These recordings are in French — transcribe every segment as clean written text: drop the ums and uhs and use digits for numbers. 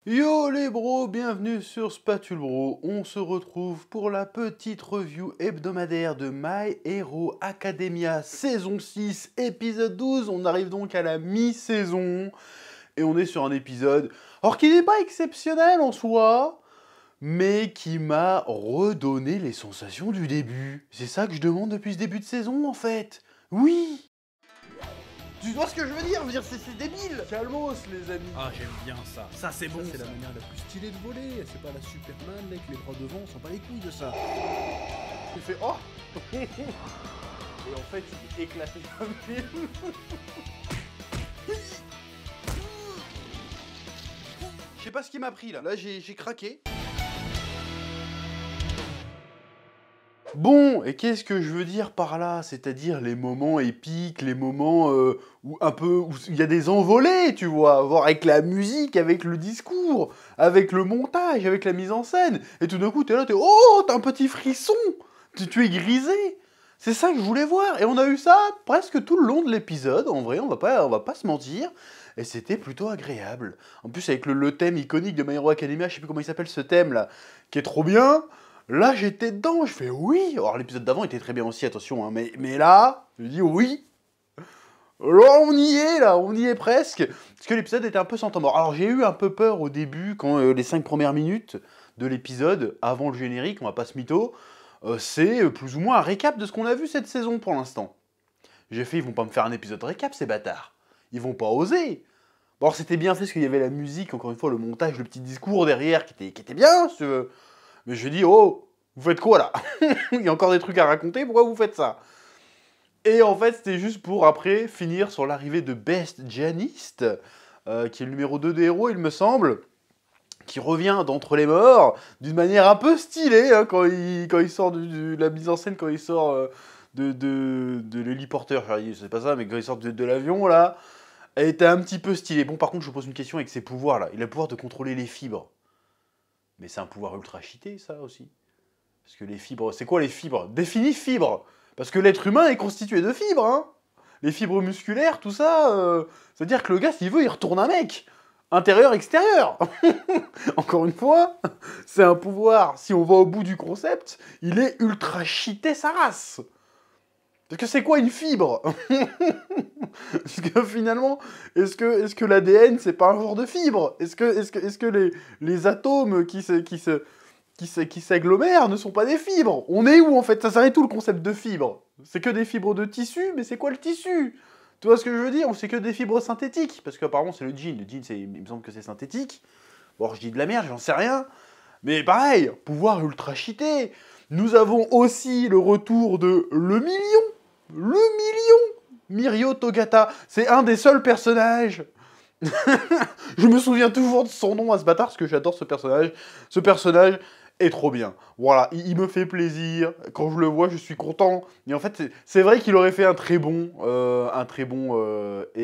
Yo les bros, bienvenue sur Spatule Bro. On se retrouve pour la petite review hebdomadaire de My Hero Academia saison 6, épisode 12. On arrive donc à la mi-saison et on est sur un épisode, alors qui n'est pas exceptionnel en soi, mais qui m'a redonné les sensations du début. C'est ça que je demande depuis ce début de saison en fait. Oui. Tu vois ce que je veux dire? C'est débile. Calmos les amis. Ah, j'aime bien ça. Ça, c'est bon. C'est la manière la plus stylée de voler. C'est pas la Superman avec les bras devant, on s'en bat les couilles de ça. Il fait oh. Et en fait, il est éclaté comme film. Je sais pas ce qui m'a pris là. Là, j'ai craqué. Bon, et qu'est-ce que je veux dire par là? C'est-à-dire les moments épiques, les moments où il y a des envolées, tu vois, voir avec la musique, avec le discours, avec le montage, avec la mise en scène. Et tout d'un coup, t'es là, t'as un petit frisson, tu es grisé. C'est ça que je voulais voir. Et on a eu ça presque tout le long de l'épisode. En vrai, on va pas se mentir. Et c'était plutôt agréable. En plus, avec le thème iconique de My Hero Academia, je sais plus comment il s'appelle ce thème là, qui est trop bien. Là, j'étais dedans, je fais oui. Alors, l'épisode d'avant était très bien aussi, attention, hein, mais là, je dis oui. Là, on y est presque. Parce que l'épisode était un peu sans temps mort. Alors, j'ai eu un peu peur au début, quand les 5 premières minutes de l'épisode, avant le générique, on va pas se mytho, c'est plus ou moins un récap de ce qu'on a vu cette saison pour l'instant. J'ai fait, ils vont pas me faire un épisode récap, ces bâtards. Ils vont pas oser. Bon, alors, c'était bien fait, parce qu'il y avait la musique, encore une fois, le montage, le petit discours derrière, qui était bien, si tu veux. Mais je dis, oh, vous faites quoi là? Il y a encore des trucs à raconter, pourquoi vous faites ça? Et en fait, c'était juste pour après finir sur l'arrivée de Best Janist, qui est le numéro 2 des héros, il me semble, qui revient d'entre les morts d'une manière un peu stylée, hein, quand il sort de la mise en scène, quand il sort de l'héliporteur, c'est pas ça, mais quand il sort de l'avion là, elle était un petit peu stylée. Bon, par contre, je vous pose une question avec ses pouvoirs là. Il a le pouvoir de contrôler les fibres. Mais c'est un pouvoir ultra cheaté, ça aussi. Parce que les fibres, c'est quoi les fibres? Définis fibres. Parce que l'être humain est constitué de fibres, hein. Les fibres musculaires, tout ça, c'est-à-dire que le gars, s'il veut, il retourne un mec. Intérieur, extérieur. Encore une fois, c'est un pouvoir, si on va au bout du concept, il est ultra cheaté sa race. Parce que c'est quoi une fibre? Parce que finalement, est-ce que l'ADN, c'est pas un genre de fibre? Est-ce que les atomes qui s'agglomèrent ne sont pas des fibres? On est où en fait? Ça s'arrête tout le concept de fibre? C'est que des fibres de tissu, mais c'est quoi le tissu? Tu vois ce que je veux dire? Ou c'est que des fibres synthétiques? Parce qu'apparemment c'est le jean. Le jean, il me semble que c'est synthétique. Bon, je dis de la merde, j'en sais rien. Mais pareil, pouvoir ultra cheaté. Nous avons aussi le retour de le million. Le million! Mirio Togata. C'est un des seuls personnages. Je me souviens toujours de son nom à ce bâtard, parce que j'adore ce personnage. Ce personnage est trop bien. Voilà, il me fait plaisir. Quand je le vois, je suis content. Et en fait, c'est vrai qu'il aurait fait un très bon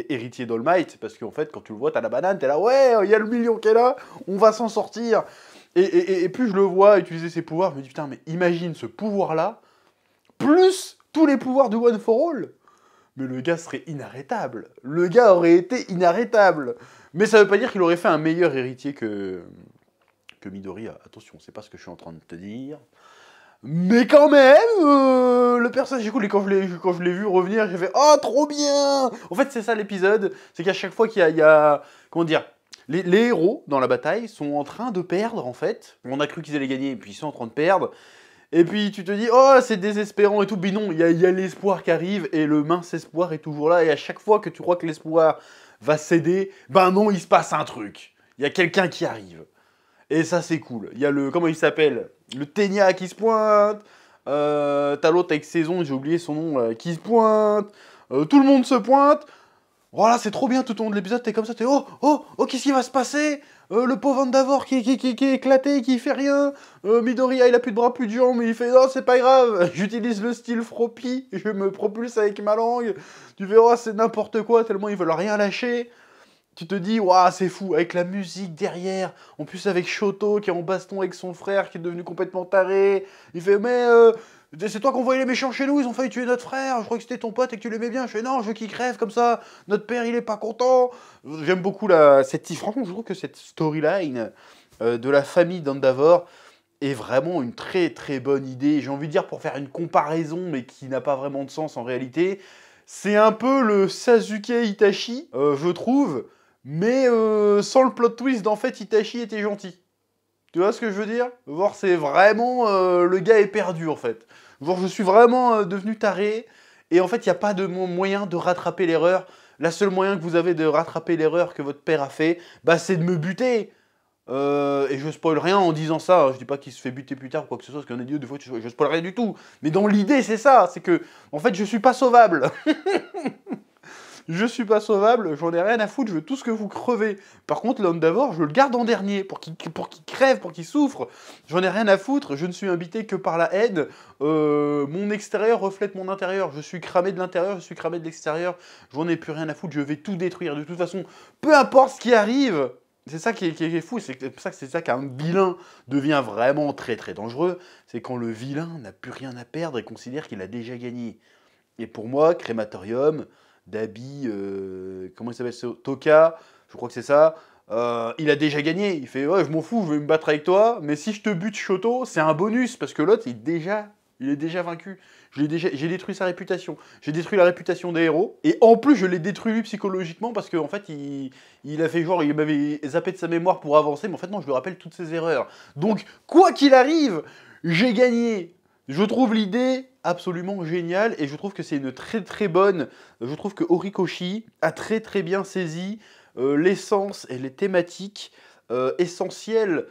héritier d'All Might, parce qu'en fait, quand tu le vois, t'as la banane, t'es là, ouais, il y a le million qui est là, on va s'en sortir. Et plus je le vois utiliser ses pouvoirs, je me dis, putain, mais imagine ce pouvoir-là, plus tous les pouvoirs de One for All. Mais le gars serait inarrêtable. Le gars aurait été inarrêtable. Mais ça veut pas dire qu'il aurait fait un meilleur héritier que Midori. Attention, c'est pas ce que je suis en train de te dire. Mais quand même, le personnage est cool. Et quand je l'ai vu revenir, j'ai fait « Oh, trop bien !» En fait, c'est ça l'épisode. C'est qu'à chaque fois qu'il y a... Comment dire? Les héros, dans la bataille, sont en train de perdre, en fait. On a cru qu'ils allaient gagner, et puis ils sont en train de perdre. Et puis tu te dis, oh c'est désespérant et tout, mais non, il y a l'espoir qui arrive, et le mince espoir est toujours là, et à chaque fois que tu crois que l'espoir va céder, ben non, il se passe un truc. Il y a quelqu'un qui arrive. Et ça c'est cool. Il y a le, comment il s'appelle? Le Ténia qui se pointe, t'as l'autre avec Saison, j'ai oublié son nom, qui se pointe, tout le monde se pointe. Voilà, c'est trop bien tout au long de l'épisode, t'es comme ça, t'es oh, qu'est-ce qui va se passer? Le pauvre Andavor qui est éclaté, qui fait rien. Midoriya, il a plus de bras, plus de jambes, mais il fait non, c'est pas grave, j'utilise le style Froppy, je me propulse avec ma langue. Tu verras, c'est n'importe quoi, tellement ils veulent rien lâcher. Tu te dis, waouh, c'est fou, avec la musique derrière, en plus avec Shoto qui est en baston avec son frère, qui est devenu complètement taré. Il fait, mais C'est toi qui envoyé les méchants chez nous, ils ont failli tuer notre frère, je crois que c'était ton pote et que tu l'aimais bien. Je fais non, je veux qu'il crève comme ça, notre père il est pas content. J'aime beaucoup franchement, je trouve que cette storyline de la famille d'Endeavor est vraiment une très très bonne idée. J'ai envie de dire pour faire une comparaison, mais qui n'a pas vraiment de sens en réalité. C'est un peu le Sasuke Itachi, je trouve, mais sans le plot twist d'en fait Itachi était gentil. Tu vois ce que je veux dire? Voir, c'est vraiment... le gars est perdu, en fait. Genre, je suis vraiment devenu taré, et en fait, il n'y a pas de moyen de rattraper l'erreur. La seule moyen que vous avez de rattraper l'erreur que votre père a fait, bah, c'est de me buter. Et je spoil rien en disant ça, je dis pas qu'il se fait buter plus tard ou quoi que ce soit, parce qu'on a dit des fois, je spoil rien du tout. Mais dans l'idée, c'est ça, c'est que, en fait, je suis pas sauvable. Je suis pas sauvable, j'en ai rien à foutre, je veux tout ce que vous crevez. Par contre, l'homme d'abord, je le garde en dernier, pour qu'il crève, pour qu'il souffre. J'en ai rien à foutre, je ne suis habité que par la haine. Mon extérieur reflète mon intérieur. Je suis cramé de l'intérieur, je suis cramé de l'extérieur. J'en ai plus rien à foutre, je vais tout détruire. De toute façon, peu importe ce qui arrive, c'est ça qui est fou, c'est ça qu'un vilain devient vraiment très très dangereux. C'est quand le vilain n'a plus rien à perdre et considère qu'il a déjà gagné. Et pour moi, Crématorium... Dabi, comment il s'appelle, Toka, je crois que c'est ça, il a déjà gagné. Il fait ouais, je m'en fous, je vais me battre avec toi, mais si je te bute Shoto, c'est un bonus parce que l'autre il est déjà vaincu. J'ai détruit sa réputation, j'ai détruit la réputation des héros, et en plus je l'ai détruit lui psychologiquement parce qu'en fait il a fait genre, il m'avait zappé de sa mémoire pour avancer, mais en fait non, je lui rappelle toutes ses erreurs. Donc quoi qu'il arrive, j'ai gagné. Je trouve l'idée absolument géniale et je trouve que c'est une très très bonne... Je trouve que Horikoshi a très très bien saisi l'essence et les thématiques essentielles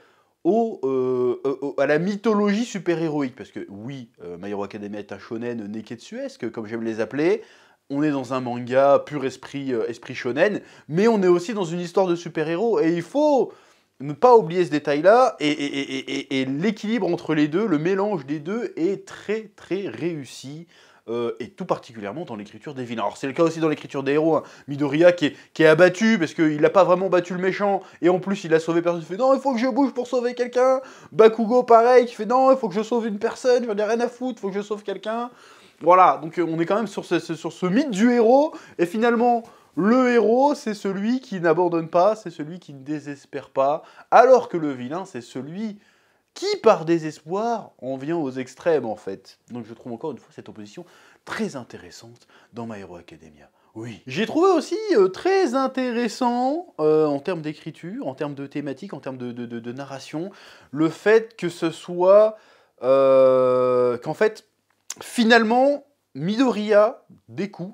à la mythologie super-héroïque. Parce que oui, My Hero Academia est un shonen neketsuesque, comme j'aime les appeler. On est dans un manga pur esprit shonen, mais on est aussi dans une histoire de super-héros et il faut... ne pas oublier ce détail-là, et l'équilibre entre les deux, le mélange des deux est très très réussi, et tout particulièrement dans l'écriture des vilains. Alors c'est le cas aussi dans l'écriture des héros, hein. Midoriya qui est abattu parce qu'il n'a pas vraiment battu le méchant, et en plus il a sauvé personne, il fait non il faut que je bouge pour sauver quelqu'un. Bakugo pareil, qui fait non il faut que je sauve une personne, j'en ai rien à foutre, il faut que je sauve quelqu'un. Voilà, donc on est quand même sur ce mythe du héros, et finalement... Le héros, c'est celui qui n'abandonne pas, c'est celui qui ne désespère pas, alors que le vilain, c'est celui qui, par désespoir, en vient aux extrêmes, en fait. Donc je trouve encore une fois cette opposition très intéressante dans My Hero Academia. Oui. J'ai trouvé aussi très intéressant, en termes d'écriture, en termes de thématique, en termes de narration, le fait que ce soit... qu'en fait, finalement, Midoriya, Deku,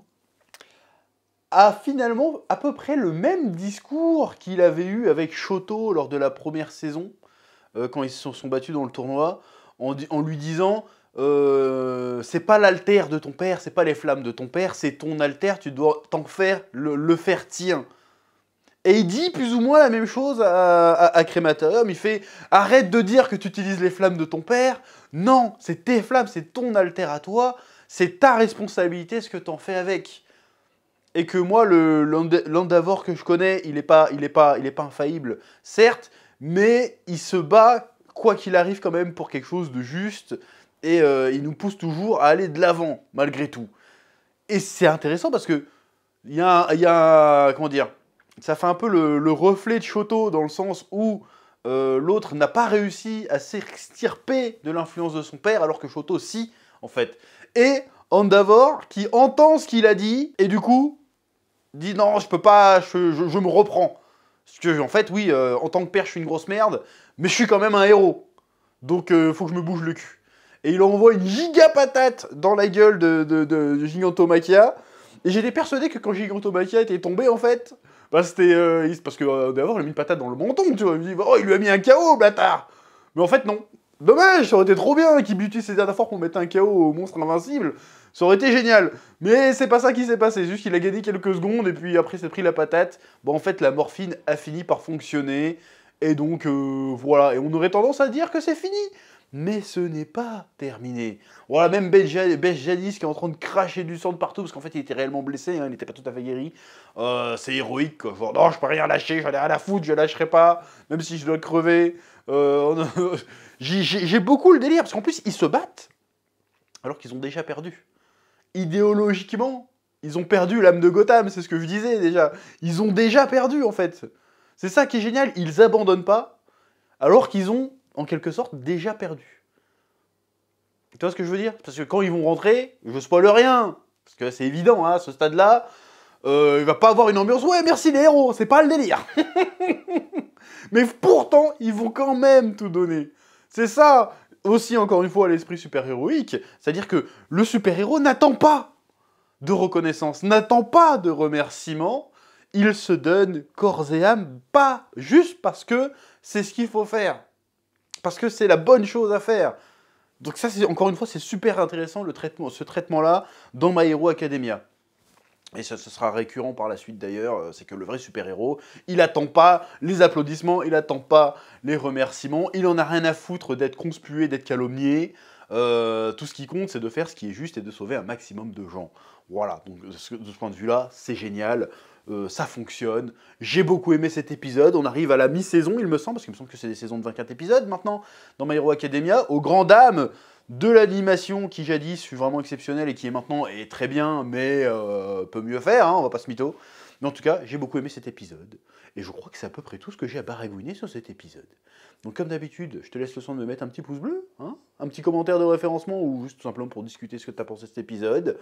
a finalement à peu près le même discours qu'il avait eu avec Shoto lors de la première saison, quand ils se sont battus dans le tournoi, en lui disant c'est pas l'alter de ton père, c'est pas les flammes de ton père, c'est ton alter, tu dois t'en faire, le faire tien. Et il dit plus ou moins la même chose à Crématorium, il fait arrête de dire que tu utilises les flammes de ton père, non, c'est tes flammes, c'est ton alter à toi, c'est ta responsabilité ce que t'en fais avec. Et que moi, l'Endeavor que je connais, il est pas infaillible, certes, mais il se bat, quoi qu'il arrive quand même, pour quelque chose de juste, et il nous pousse toujours à aller de l'avant, malgré tout. Et c'est intéressant parce que, comment dire, ça fait un peu le reflet de Shoto, dans le sens où l'autre n'a pas réussi à s'extirper de l'influence de son père, alors que Shoto, si, en fait. Et Endeavor, qui entend ce qu'il a dit, et du coup, dit non, je peux pas, je me reprends. Parce que, en fait, oui, en tant que père, je suis une grosse merde, mais je suis quand même un héros. Donc, faut que je me bouge le cul. Et il envoie une giga patate dans la gueule de Gigantomachia. Et j'étais persuadé que quand Gigantomachia était tombé, en fait, bah c'était. Parce que d'abord, il a mis une patate dans le menton, tu vois. Il me dit, oh, il lui a mis un KO, bâtard. Mais en fait, non. Dommage, ça aurait été trop bien qu'il butise ses dernières fois pour mettre un KO au monstre invincible. Ça aurait été génial. Mais c'est pas ça qui s'est passé. C'est juste qu'il a gagné quelques secondes et puis après, il s'est pris la patate. Bon, en fait, la morphine a fini par fonctionner. Et donc, voilà. Et on aurait tendance à dire que c'est fini. Mais ce n'est pas terminé. Voilà, même Beth Jadis qui est en train de cracher du sang de partout parce qu'en fait, il était réellement blessé. Hein, il n'était pas tout à fait guéri. C'est héroïque, quoi. Genre, non, je peux rien lâcher. J'en ai rien à foutre. Je lâcherai pas. Même si je dois crever. J'ai beaucoup le délire parce qu'en plus, ils se battent. alors qu'ils ont déjà perdu. Idéologiquement, ils ont perdu l'âme de Gotham, c'est ce que je disais déjà. Ils ont déjà perdu, en fait. C'est ça qui est génial, ils abandonnent pas, alors qu'ils ont, en quelque sorte, déjà perdu. Tu vois ce que je veux dire? Parce que quand ils vont rentrer, je spoil rien, parce que c'est évident, hein, à ce stade-là, il va pas avoir une ambiance « Ouais, merci les héros », c'est pas le délire. Mais pourtant, ils vont quand même tout donner. C'est ça, aussi, encore une fois, l'esprit super-héroïque, c'est-à-dire que le super-héros n'attend pas de reconnaissance, n'attend pas de remerciement, il se donne corps et âme, pas juste parce que c'est ce qu'il faut faire, parce que c'est la bonne chose à faire. Donc ça, encore une fois, c'est super intéressant, ce traitement-là, dans My Hero Academia. Et ça sera récurrent par la suite d'ailleurs, c'est que le vrai super-héros, il attend pas les applaudissements, il attend pas les remerciements, il en a rien à foutre d'être conspué, d'être calomnié. Tout ce qui compte, c'est de faire ce qui est juste et de sauver un maximum de gens. Voilà, donc de ce point de vue-là, c'est génial, ça fonctionne. J'ai beaucoup aimé cet épisode, on arrive à la mi-saison, il me semble, parce qu'il me semble que c'est des saisons de 24 épisodes maintenant, dans My Hero Academia, aux grandes dames de l'animation qui jadis fut vraiment exceptionnelle et qui est maintenant est très bien, mais peut mieux faire, hein, on va pas se mytho. Mais en tout cas, j'ai beaucoup aimé cet épisode. Et je crois que c'est à peu près tout ce que j'ai à baragouiner sur cet épisode. Donc comme d'habitude, je te laisse le soin de me mettre un petit pouce bleu, hein, un petit commentaire de référencement ou juste tout simplement pour discuter ce que tu as pensé de cet épisode.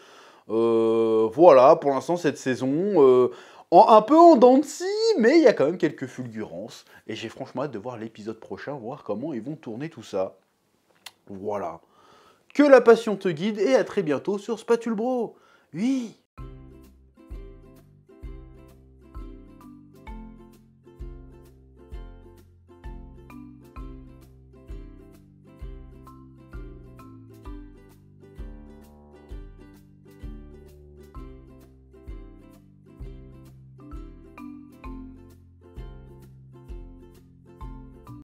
Voilà, pour l'instant, cette saison, un peu en dents de scie, mais il y a quand même quelques fulgurances. Et j'ai franchement hâte de voir l'épisode prochain, voir comment ils vont tourner tout ça. Voilà. Que la passion te guide et à très bientôt sur Spatule Bro. Oui.